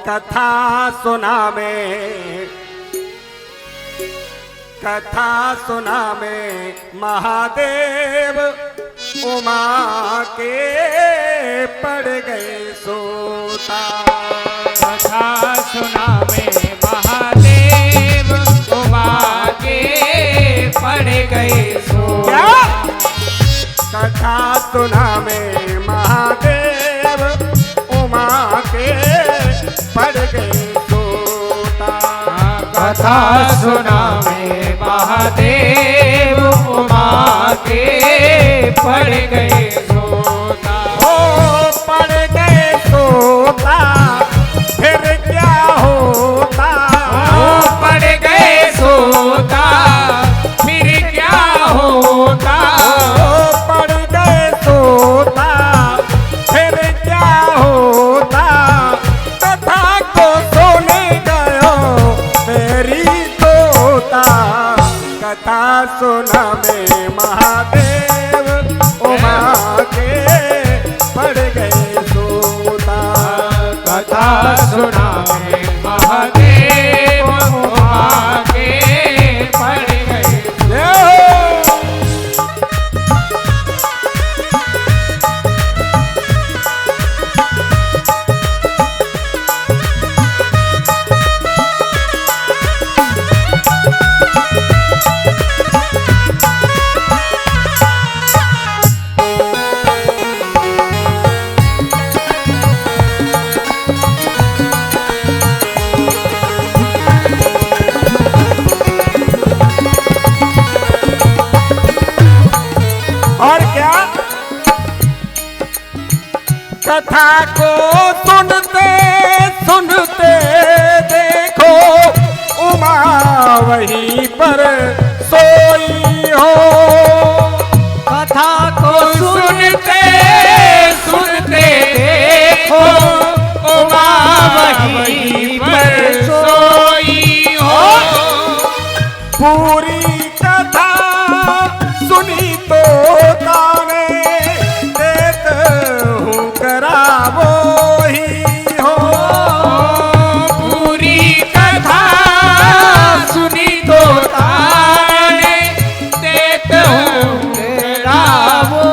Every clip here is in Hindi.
कथा सुना में, कथा सुना में महादेव उमा के पड़ गए सोता। कथा सुना में महादेव उमा के पड़ गए सोता। कथा सुना में महादेव उमा के पड़ गए सोता। कथा सुना में महादेव उमा के पड़ गए सोता। ओ पड़ गए सोता फिर क्या होता। ओ पड़ गए सोता फिर क्या होता। ओ पड़ गए सोता फिर क्या होता। कथा को सोने गयो मेरी तोता। कथा सुना में महादेव उमा के पड़ गए सोता। कथा सुना में महादेव उमा के पड़ गए। और क्या कथा को सुनते सुनते देखो उमा वहीं पर सोई हो। कथा को सुनते सुनते देखो उमा वहीं पर सोई हो। पूरी कथा सुनी तो ताने देत हूँ करा वो ही हो। पूरी कथा सुनी तो ताने देत हूँ तेरा वो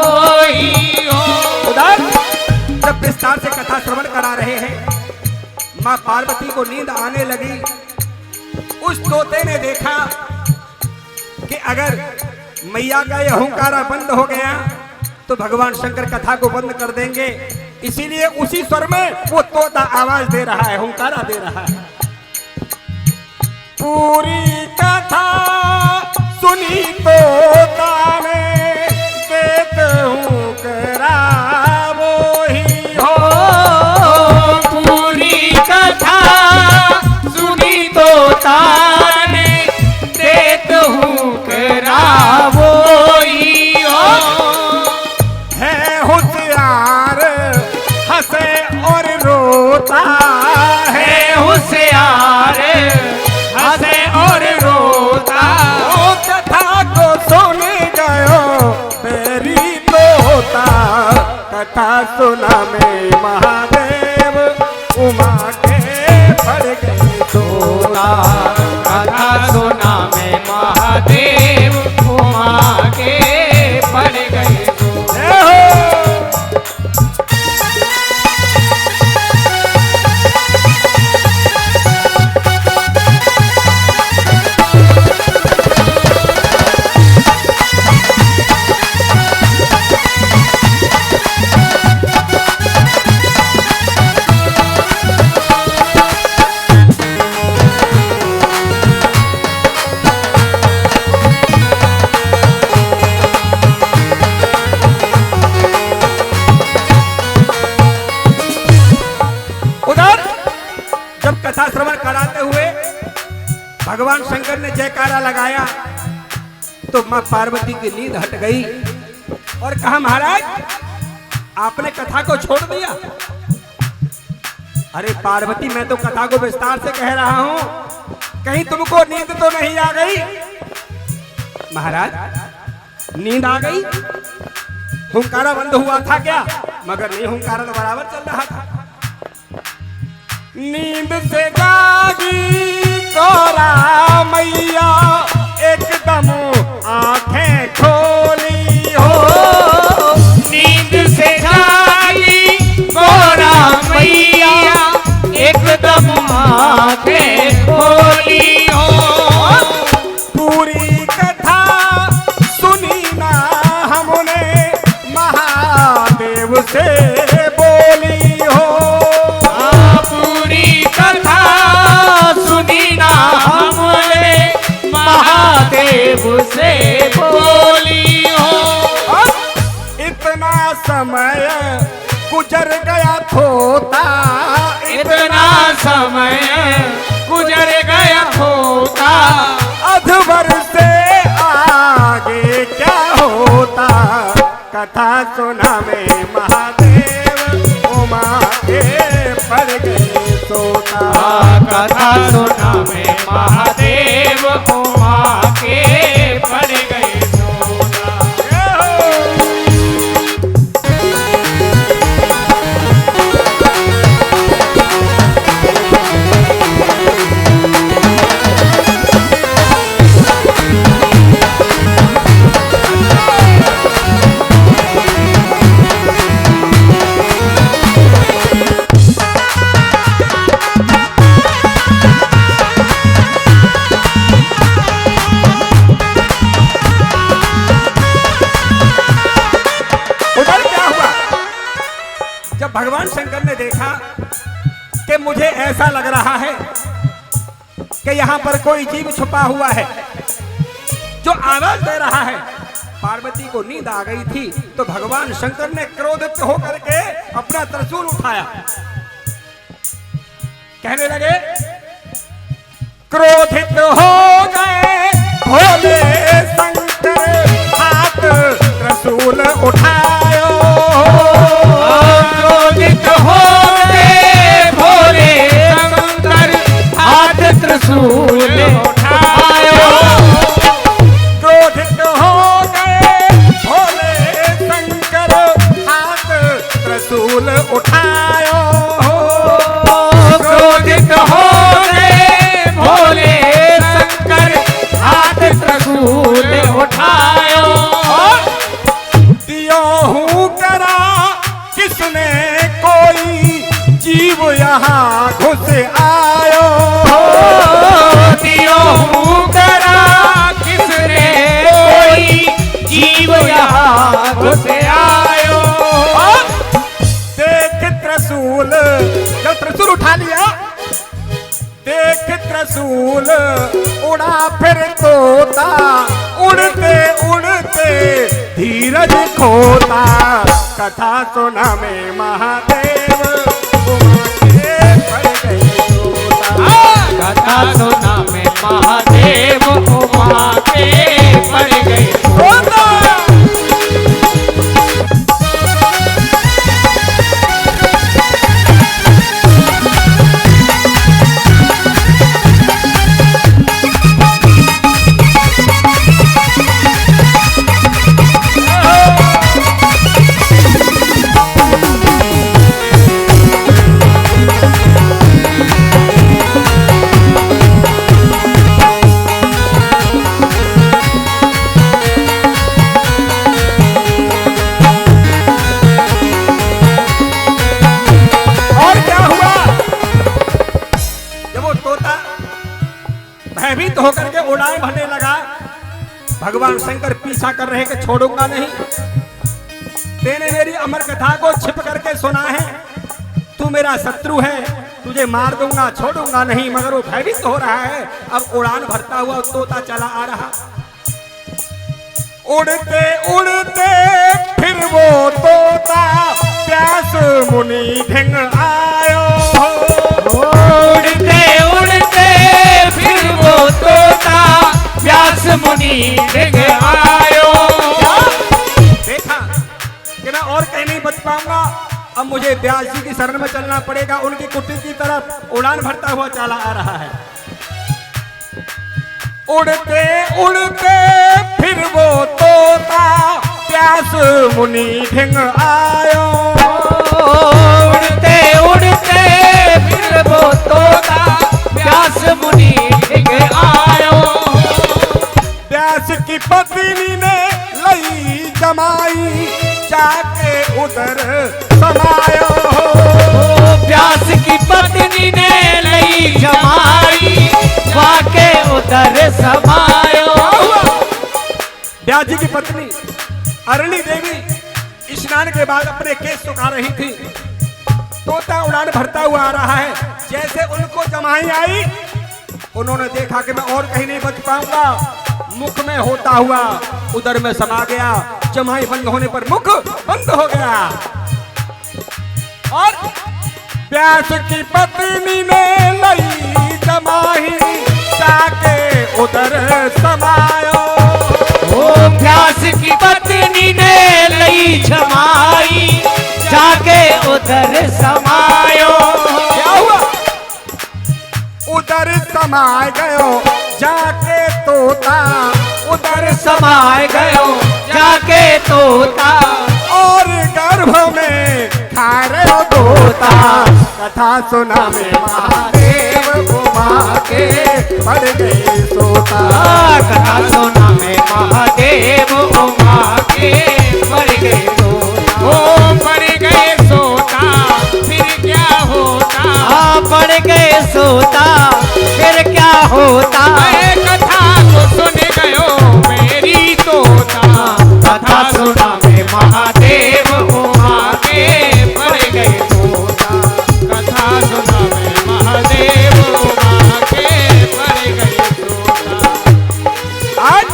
ही हो। उधर जब विस्तार से कथा श्रवण करा रहे हैं, माँ पार्वती को नींद आने लगी। उस तोते ने देखा कि अगर मैया का यह हुंकारा बंद हो गया तो भगवान शंकर कथा को बंद कर देंगे। इसीलिए उसी स्वर में वो तोता आवाज दे रहा है, हुंकारा दे रहा है। पूरी कथा सुनी तोता ने देत हूँ करा वो ही हो। पूरी कथा सुनी तो ताने देत हूँ करा वो ही हो। है होशियार हंसे और रोता है होशियार हंसे और रोता। ओ कथा को सुने गयो मेरी तोता। कथा सुना में महादेव उमा के पड़ गए तोता। कथा सुना में महादेव उमा के पड़ गए सोता। जय हो। उधर जब कथा श्रवण कराते हुए भगवान शंकर ने जयकारा लगाया तो मां पार्वती की नींद हट गई और कहा महाराज आपने कथा को छोड़ दिया। अरे पार्वती मैं तो कथा को विस्तार से कह रहा हूं, कहीं तुमको नींद तो नहीं आ गई। महाराज नींद आ गई, हुंकारा बंद हुआ था क्या? मगर नहीं, हुंकारा तो बराबर चल रहा था। नींद से जागी गौरा मैया एकदम आंखें खोली हो। नींद से जागी गौरा मैया एकदम आंखें खोली हो। पूरी कथा सुनी ना हमने महादेव से बोली हो। पूरी कथा सुनी ना हमने महादेव से बोली हो। इतना समय गुजर गया थोता, इतना समय गुजर गया होता, अधवर से आगे क्या होता। कथा सुना में महादेव उमा के पड़ गए सोता। कथा सुना में महादेव उमा के पड़ गए सोता। उधर क्या हुआ? जब भगवान शंकर ने देखा कि मुझे ऐसा लग रहा है कि यहाँ पर कोई जीव छुपा हुआ है जो आवाज दे रहा है। पार्वती को नींद आ गई थी तो भगवान शंकर ने क्रोधित होकर के अपना त्रिशूल उठाया। कहने लगे, क्रोधित हो गए भोले शंकर, हाथ त्रिशूल उठायो। क्रोधित हो गए भोले शंकर, हाथ त्रिशूल उठायो। क्रोधित हो गए भोले शंकर, हाथ त्रिशूल उठायो। क्रोधित हो गए भोले शंकर, हाथ त्रिशूल उठायो। दियो हूँ करा किसने कोई जीव यहाँ घुस आयो। दियो हूँ करा किसने कोई जीव यहाँ घुस आयो। देख त्रिशूल, जब त्रिशूल उठा लिया, देख त्रिशूल उड़ा फिर तोता, उड़ते उड़ते धीरज खोता। कथा सुना में महादेव उमा के पड़ गए सोता। कथा सुना में महादेव उमा के पड़ गए सोता। भयभीत होकर के उड़ान भरने लगा। भगवान शंकर पीछा कर रहे कि छोड़ूंगा नहीं, तेने मेरी अमर कथा को छिप करके सुना है, तू मेरा शत्रु है, तुझे मार दूंगा, छोड़ूंगा नहीं। मगर वो भयभीत हो रहा है। अब उड़ान भरता हुआ तोता चला आ रहा। उड़ते उड़ते फिर वो तोता प्यास मुनि ढिंग आयो। उड़ते उड़ते फिर वो तोता व्यास मुनि ढिंग आयो। देखा कि मैं और कहीं नहीं बच पाऊंगा, अब मुझे व्यास जी की शरण में चलना पड़ेगा। उनकी कुटी की तरफ उड़ान भरता हुआ चला आ रहा है। उड़ते उड़ते फिर वो तोता प्यास मुनि ढिंग आयो। उड़ते उड़ते फिर वो व्यास जी की पत्नी अरणी देवी स्नान के बाद अपने केस सुखा रही थी। तोता उड़ान भरता हुआ आ रहा है। जैसे उनको जमाई आई, उन्होंने देखा कि मैं और कहीं नहीं बच पाऊंगा, मुख में होता हुआ उदर में समा गया। जमाई बंद होने पर मुख बंद हो गया और व्यास की पत्नी ने लई जमाई जाके उदर समायो। ओ व्यास की पत्नी ने लई जमाई जाके उधर समायो। क्या हुआ? उधर समाय गयो जाके तोता, उधर समाय गयो जाके तोता, और गर्भ में खा रहे तोता। कथा सुना में महादेव उमा के पड़ गए सोता। कथा सुना में महादेव उमा के पड़ गए सोता। ओ पड़ गए सोता फिर क्या होता? पड़ गए सोता फिर क्या होता? कथा को सुन गयो मेरी तोता। कथा सुना में महादेव उमा के पड़ गए सोता। कथा सुना में महादेव उमा के पड़ गए सोता। आज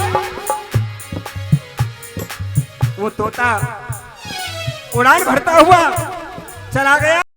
वो तोता उड़ान भरता हुआ चला गया।